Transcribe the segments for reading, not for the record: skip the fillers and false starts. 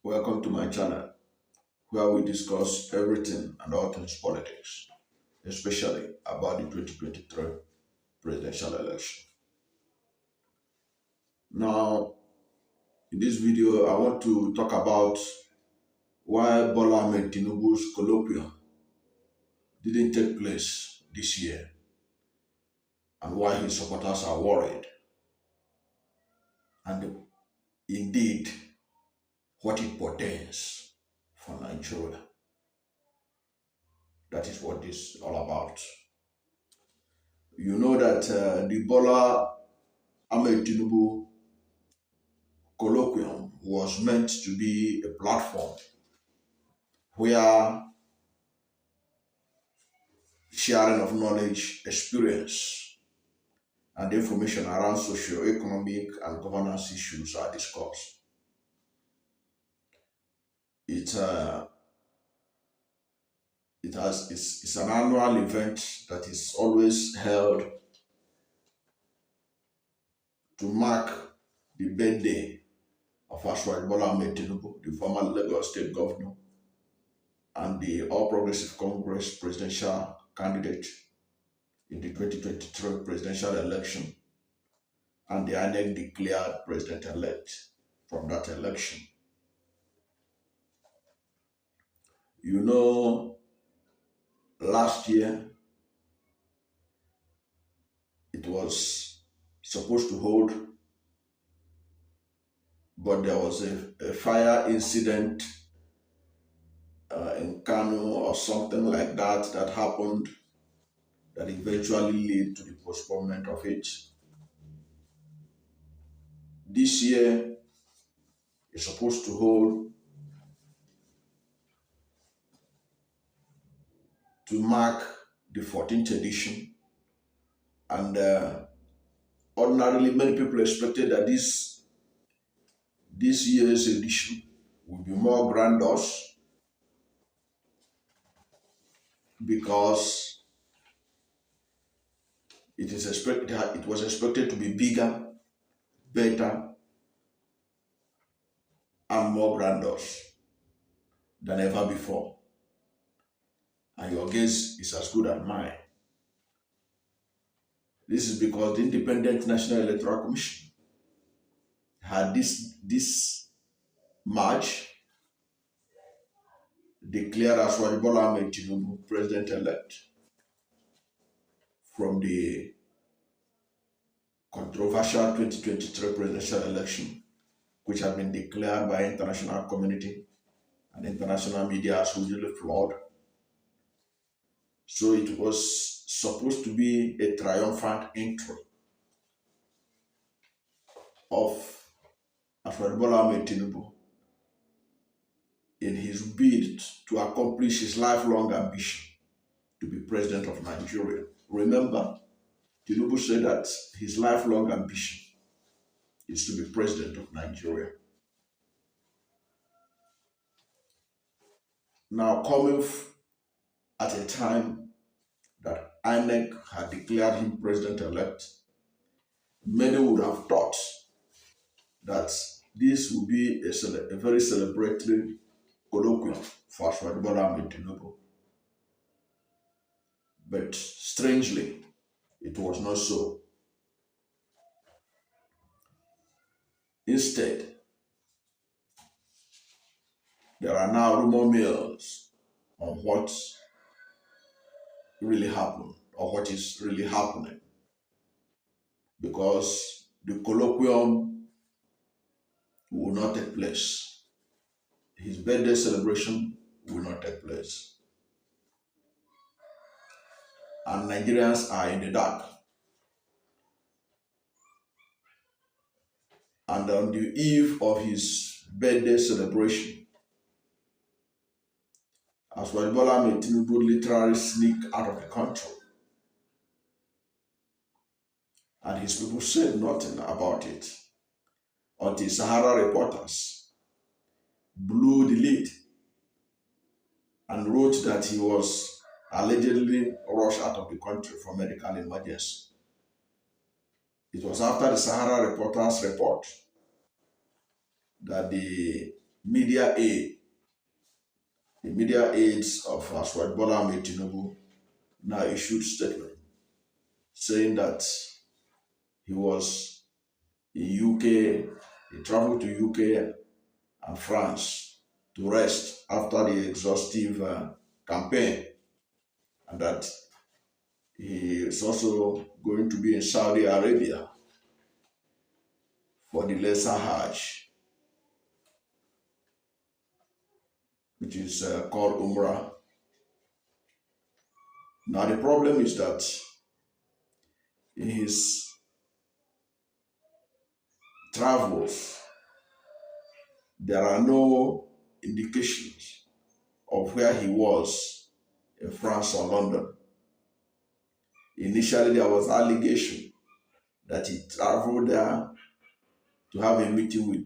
Welcome to my channel where we discuss everything and all things politics, especially about the 2023 presidential election. Now, in this video, I want to talk about why Bola Ahmed Tinubu's colloquium didn't take place this year and why his supporters are worried, and indeed what it portends for Nigeria. That is what this is all about. You know that the Bola Ahmed Tinubu colloquium was meant to be a platform where sharing of knowledge, experience, and information around socio-economic and governance issues are discussed. It's an annual event that is always held to mark the birthday of Asiwaju Bola Ahmed Tinubu, the former Lagos State Governor and the All Progressive Congress presidential candidate in the 2023 presidential election, and the INEC declared president-elect from that election. You know, last year it was supposed to hold, but there was a fire incident in Kano or something like that that happened that eventually led to the postponement of it. This year is supposed to hold to mark the 14th edition, and ordinarily many people expected that this year's edition will be more grandiose because it was expected to be bigger, better, and more grandiose than ever before. And your guess is as good as mine. This is because the Independent National Electoral Commission had this March declared Asiwaju Bola Ahmed Tinubu president-elect from the controversial 2023 presidential election, which had been declared by international community and international media as hugely flawed. So it was supposed to be a triumphant entry of Ahmed Bola Ahmed Tinubu in his bid to accomplish his lifelong ambition to be president of Nigeria. Remember, Tinubu said that his lifelong ambition is to be president of Nigeria. Now, coming at a time that INEC had declared him president-elect, many would have thought that this would be a very celebratory colloquium for Asiwaju Bola Ahmed Tinubu. But strangely, it was not so. Instead, there are now rumor mills on what really happened or what is really happening, because the colloquium will not take place. His birthday celebration will not take place. And Nigerians are in the dark. And on the eve of his birthday celebration, Asiwaju Bola Ahmed Tinubu literally sneaked out of the country. And his people said nothing about it until Sahara Reporters blew the lid and wrote that he was allegedly rushed out of the country for medical emergency. It was after the Sahara Reporters report that the media aide, the media aides of Asiwaju Bola Tinubu now issued statement saying that he was in UK, he traveled to UK and France to rest after the exhaustive campaign, and that he is also going to be in Saudi Arabia for the Lesser Hajj, which is called Umrah. Now the problem is that in his travels, there are no indications of where he was in France or London. Initially, there was allegation that he traveled there to have a meeting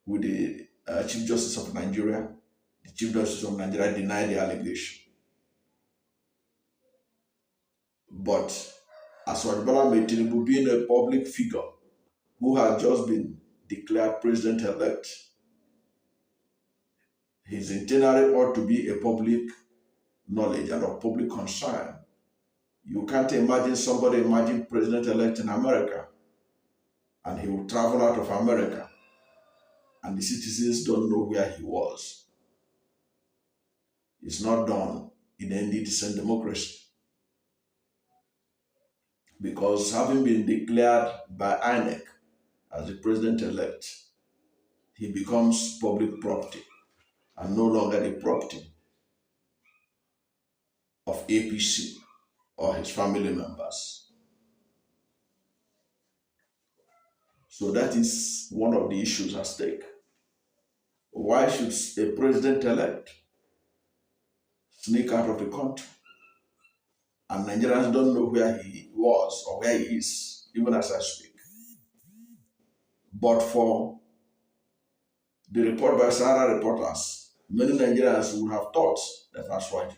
with the Chief Justice of Nigeria. The Chief Justice of Nigeria denied the allegation. But Asiwaju Bola Tinubu, being a public figure who had just been declared president-elect, his itinerary ought to be a public knowledge and of public concern. You can't imagine president-elect in America, and he will travel out of America, and the citizens don't know where he was. It's not done in any decent democracy. Because having been declared by INEC as the president-elect, he becomes public property and no longer the property of APC or his family members. So that is one of the issues at stake. Why should a president-elect sneak out of the country and Nigerians don't know where he was or where he is, even as I speak? But for the report by Sahara Reporters, many Nigerians would have thought that Asiwaju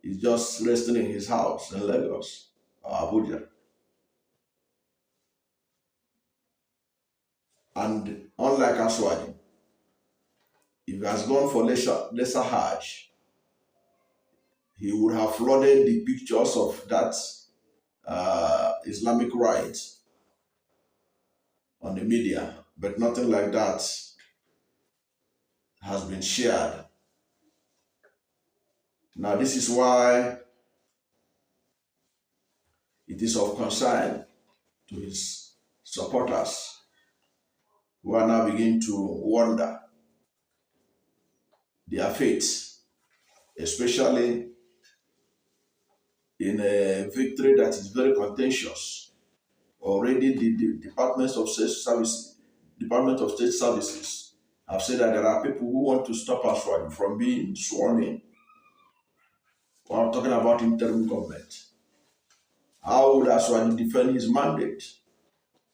is just resting in his house in Lagos or Abuja. And unlike Asiwaju, if he has gone for lesser Hajj, he would have flooded the pictures of that Islamic rite on the media, but nothing like that has been shared. Now, this is why it is of concern to his supporters who are now beginning to wonder their fate, especially in a victory that is very contentious. Already the Department of State Services have said that there are people who want to stop Asiwaju from being sworn in. While talking about interim government, how would Asiwaju defend his mandate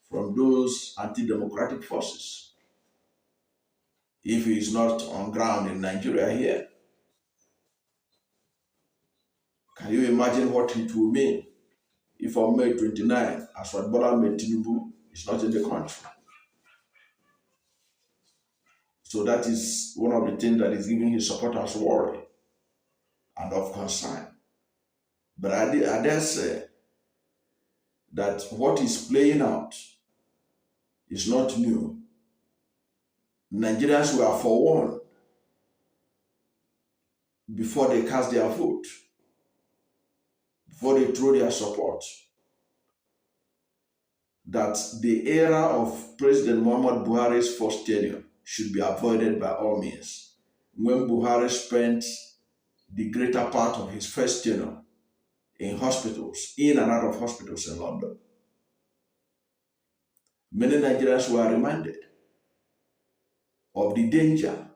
from those anti-democratic forces if he is not on ground in Nigeria here? Can you imagine what it will mean if on May 29, Asiwaju Bola Tinubu is not in the country? So that is one of the things that is giving his supporters worry and of concern. But I dare say that what is playing out is not new. Nigerians were forewarned before they cast their vote, before they throw their support, that the era of President Muhammad Buhari's first tenure should be avoided by all means. When Buhari spent the greater part of his first tenure in hospitals, in and out of hospitals in London, many Nigerians were reminded of the danger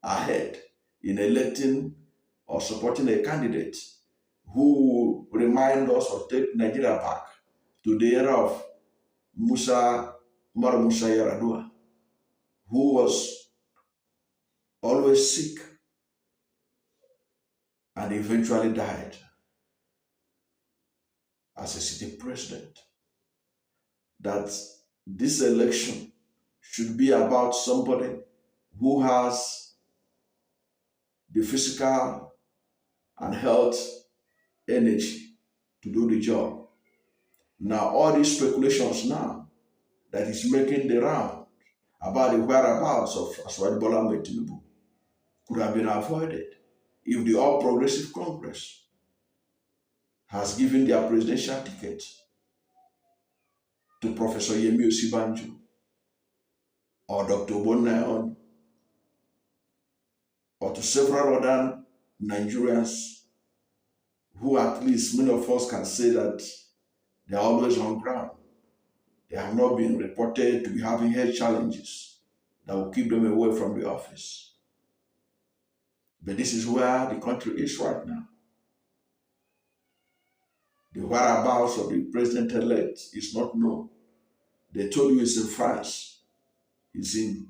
ahead in electing or supporting a candidate who will remind us or take Nigeria back to the era of Umar Musa Yar'Adua, who was always sick and eventually died as a sitting president. That this election should be about somebody who has the physical and health energy to do the job. Now, all these speculations now that is making the round about the whereabouts of Asiwaju Bola Tinubu could have been avoided if the All Progressive Congress has given their presidential ticket to Professor Yemi Osibanjo or Dr. Bola or to several other Nigerians who at least many of us can say that they are always on ground. They have not been reported to be having health challenges that will keep them away from the office. But this is where the country is right now. The whereabouts of the president-elect is not known. They told you it's in France. It's in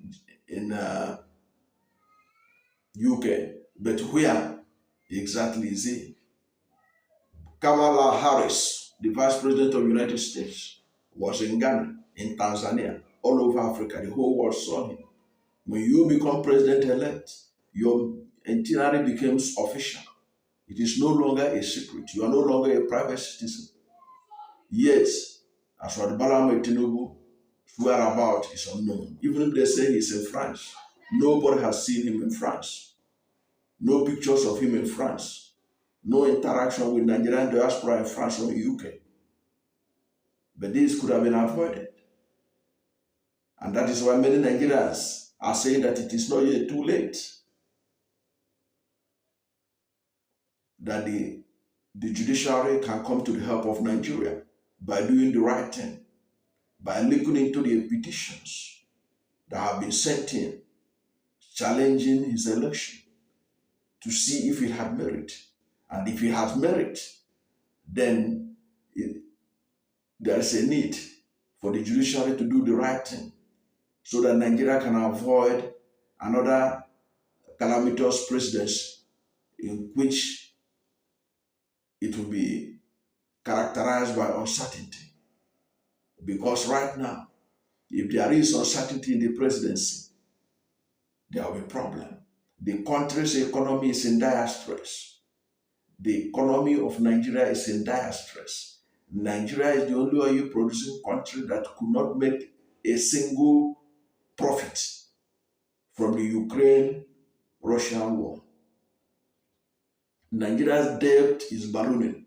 UK. But where exactly is he? Kamala Harris, the Vice President of the United States, was in Ghana, in Tanzania, all over Africa. The whole world saw him. When you become president-elect, your itinerary becomes official. It is no longer a secret. You are no longer a private citizen. Yet, as for the Bola Tinubu, whereabouts is unknown. Even if they say he's in France, nobody has seen him in France. No pictures of him in France. No interaction with Nigerian diaspora in France or UK. But this could have been avoided. And that is why many Nigerians are saying that it is not yet too late. That the judiciary can come to the help of Nigeria by doing the right thing, by looking into the petitions that have been sent in, challenging his election to see if it had merit. And if it has merit, then there is a need for the judiciary to do the right thing so that Nigeria can avoid another calamitous presidency in which it will be characterized by uncertainty. Because right now, if there is uncertainty in the presidency, there will be a problem. The country's economy is in dire stress. The economy of Nigeria is in dire stress. Nigeria is the only oil producing country that could not make a single profit from the Ukraine-Russian war. Nigeria's debt is ballooning.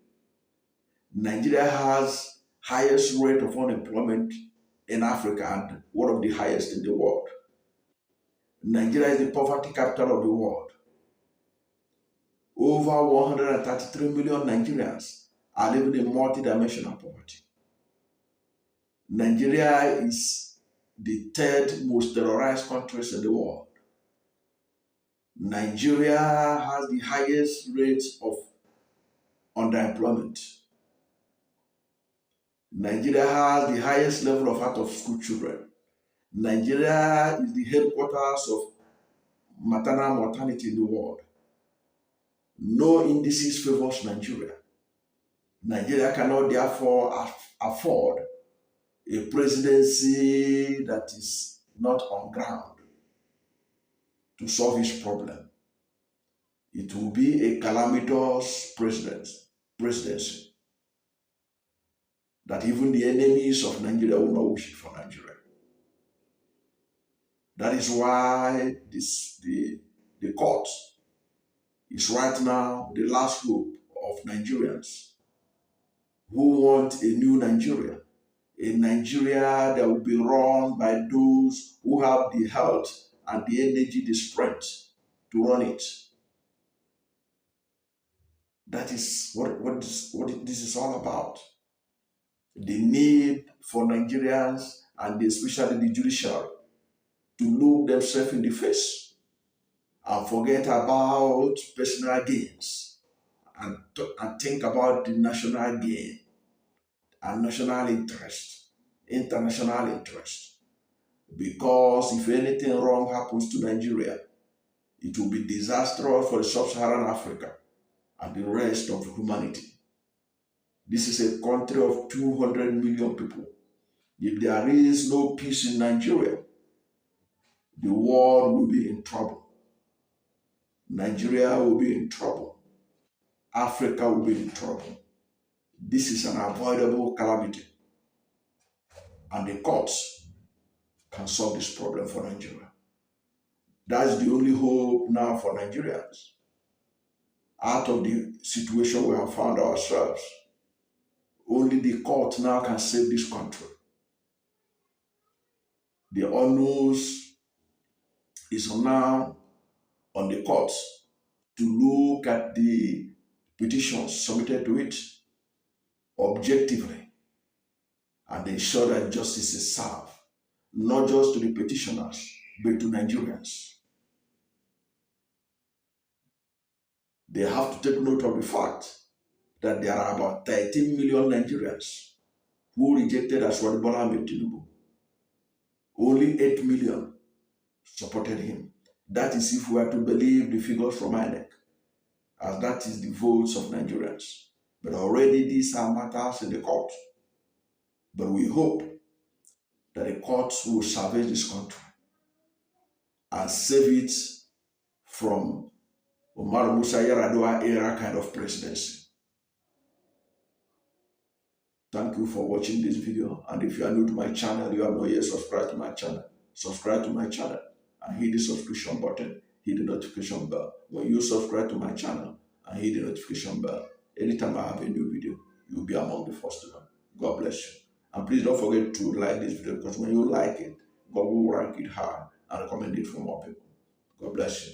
Nigeria has highest rate of unemployment in Africa and one of the highest in the world. Nigeria is the poverty capital of the world. Over 133 million Nigerians are living in multidimensional poverty. Nigeria is the third most terrorized country in the world. Nigeria has the highest rate of underemployment. Nigeria has the highest level of out-of-school children. Nigeria is the headquarters of maternal mortality in the world. No indices favors Nigeria. Nigeria cannot therefore afford a presidency that is not on ground to solve his problem. It will be a calamitous presidency that even the enemies of Nigeria will not wish it for Nigeria. That is why the court is right now the last hope of Nigerians who want a new Nigeria, a Nigeria that will be run by those who have the health and the energy, the strength to run it. That is what this is all about. The need for Nigerians and especially the judiciary to look themselves in the face and forget about personal gains and think about the national gain and national interest, international interest. Because if anything wrong happens to Nigeria, it will be disastrous for the sub-Saharan Africa and the rest of humanity. This is a country of 200 million people. If there is no peace in Nigeria, the world will be in trouble. Nigeria will be in trouble. Africa will be in trouble. This is an avoidable calamity. And the courts can solve this problem for Nigeria. That's the only hope now for Nigerians. Out of the situation we have found ourselves, only the court now can save this country. The onus is now on the courts to look at the petitions submitted to it objectively and ensure that justice is served, not just to the petitioners, but to Nigerians. They have to take note of the fact that there are about 13 million Nigerians who rejected Asiwaju Bola Tinubu. Only 8 million supported him. That is if we are to believe the figures from INEC, as that is the votes of Nigerians. But already these are matters in the court. But we hope that the courts will salvage this country and save it from Umar Musa Yar'Adua era kind of presidency. Thank you for watching this video. And if you are new to my channel, you have not yet subscribed to my channel, subscribe to my channel and hit the subscription button, hit the notification bell. When you subscribe to my channel and hit the notification bell, anytime I have a new video, you'll be among the first to know. God bless you. And please don't forget to like this video, because when you like it, God will rank it high and recommend it for more people. God bless you.